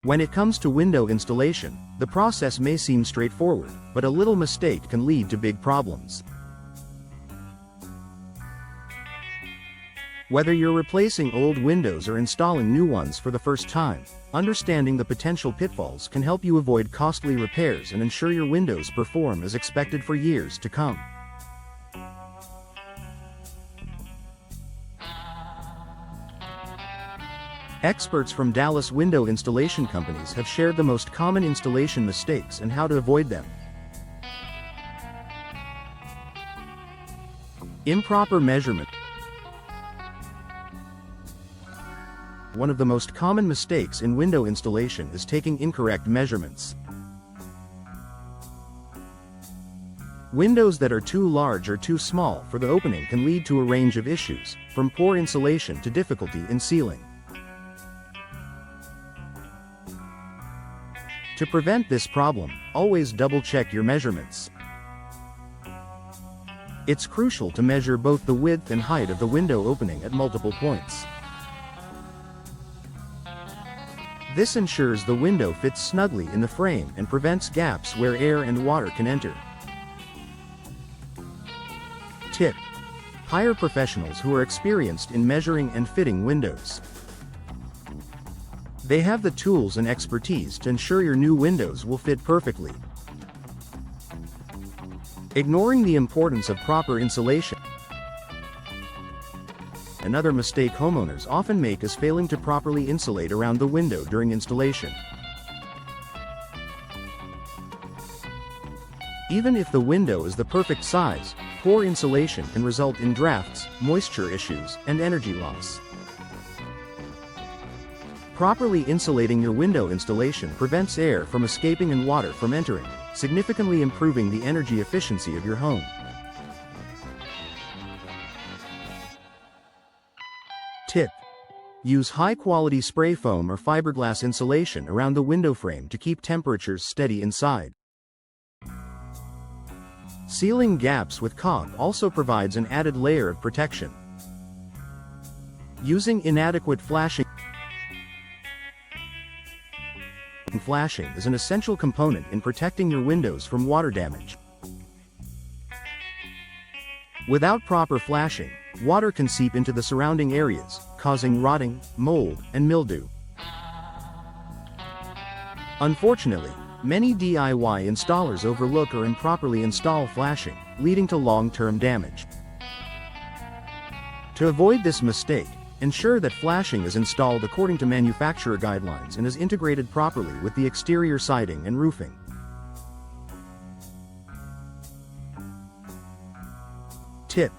When it comes to window installation, the process may seem straightforward, but a little mistake can lead to big problems. Whether you're replacing old windows or installing new ones for the first time, understanding the potential pitfalls can help you avoid costly repairs and ensure your windows perform as expected for years to come. Experts from Dallas window installation companies have shared the most common installation mistakes and how to avoid them. Improper measurement. One of the most common mistakes in window installation is taking incorrect measurements. Windows that are too large or too small for the opening can lead to a range of issues, from poor insulation to difficulty in sealing. To prevent this problem, always double-check your measurements. It's crucial to measure both the width and height of the window opening at multiple points. This ensures the window fits snugly in the frame and prevents gaps where air and water can enter. Tip: hire professionals who are experienced in measuring and fitting windows. They have the tools and expertise to ensure your new windows will fit perfectly. Ignoring the importance of proper insulation. Another mistake homeowners often make is failing to properly insulate around the window during installation. Even if the window is the perfect size, poor insulation can result in drafts, moisture issues, and energy loss. Properly insulating your window installation prevents air from escaping and water from entering, significantly improving the energy efficiency of your home. Tip: use high-quality spray foam or fiberglass insulation around the window frame to keep temperatures steady inside. Sealing gaps with caulk also provides an added layer of protection. Using inadequate flashing is an essential component in protecting your windows from water damage. Without proper flashing, water can seep into the surrounding areas, causing rotting, mold, and mildew. Unfortunately, many DIY installers overlook or improperly install flashing, leading to long-term damage. To avoid this mistake, ensure that flashing is installed according to manufacturer guidelines and is integrated properly with the exterior siding and roofing. Tip: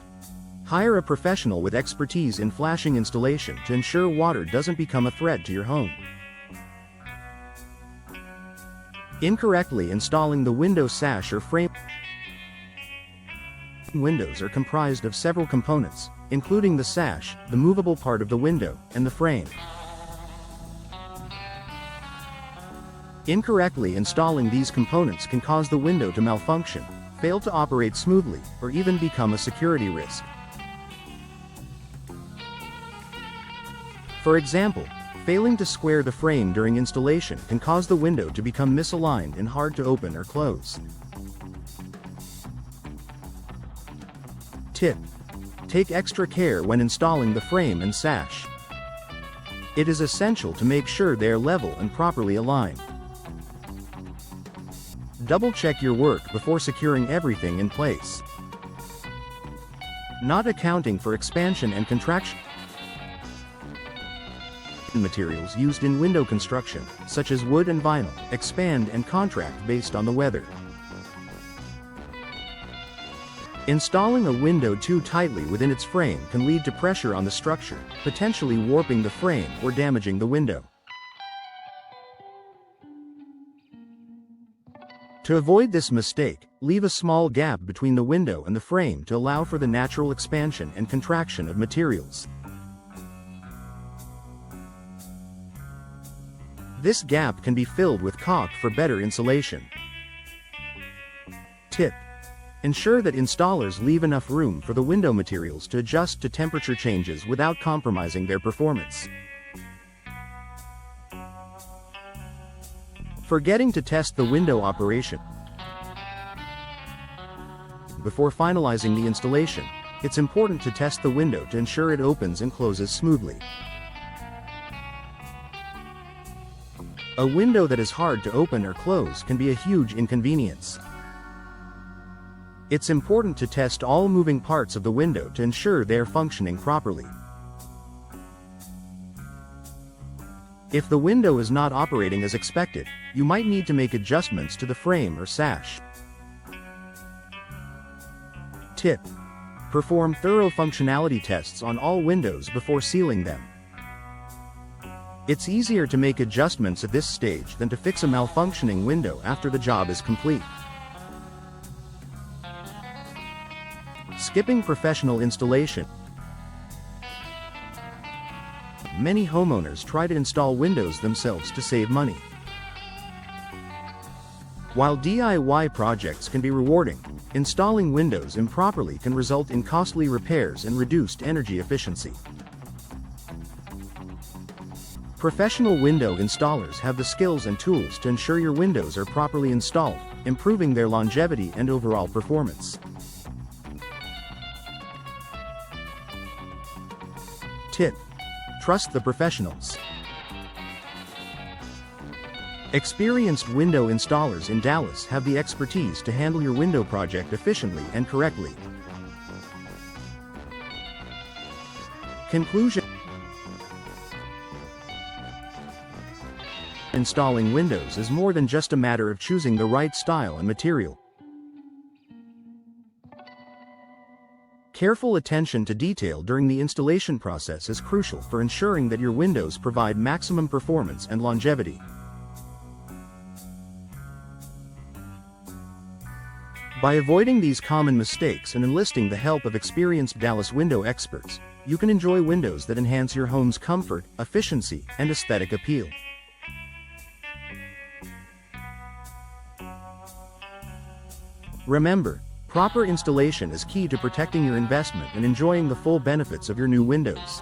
hire a professional with expertise in flashing installation to ensure water doesn't become a threat to your home. Incorrectly installing the window sash or frame. Windows are comprised of several components, including the sash, the movable part of the window, and the frame. Incorrectly installing these components can cause the window to malfunction, fail to operate smoothly, or even become a security risk. For example, failing to square the frame during installation can cause the window to become misaligned and hard to open or close. Tip: take extra care when installing the frame and sash. It is essential to make sure they are level and properly aligned. Double-check your work before securing everything in place. Not accounting for expansion and contraction. Materials used in window construction, such as wood and vinyl, expand and contract based on the weather. Installing a window too tightly within its frame can lead to pressure on the structure, potentially warping the frame or damaging the window. To avoid this mistake, leave a small gap between the window and the frame to allow for the natural expansion and contraction of materials. This gap can be filled with caulk for better insulation. Tip: ensure that installers leave enough room for the window materials to adjust to temperature changes without compromising their performance. Forgetting to test the window operation. Before finalizing the installation, it's important to test the window to ensure it opens and closes smoothly. A window that is hard to open or close can be a huge inconvenience. It's important to test all moving parts of the window to ensure they are functioning properly. If the window is not operating as expected, you might need to make adjustments to the frame or sash. Tip: perform thorough functionality tests on all windows before sealing them. It's easier to make adjustments at this stage than to fix a malfunctioning window after the job is complete. Skipping professional installation. Many homeowners try to install windows themselves to save money. While DIY projects can be rewarding, installing windows improperly can result in costly repairs and reduced energy efficiency. Professional window installers have the skills and tools to ensure your windows are properly installed, improving their longevity and overall performance. Tip: trust the professionals. Experienced window installers in Dallas have the expertise to handle your window project efficiently and correctly. Conclusion: installing windows is more than just a matter of choosing the right style and material. Careful attention to detail during the installation process is crucial for ensuring that your windows provide maximum performance and longevity. By avoiding these common mistakes and enlisting the help of experienced Dallas window experts, you can enjoy windows that enhance your home's comfort, efficiency, and aesthetic appeal. Remember, proper installation is key to protecting your investment and enjoying the full benefits of your new windows.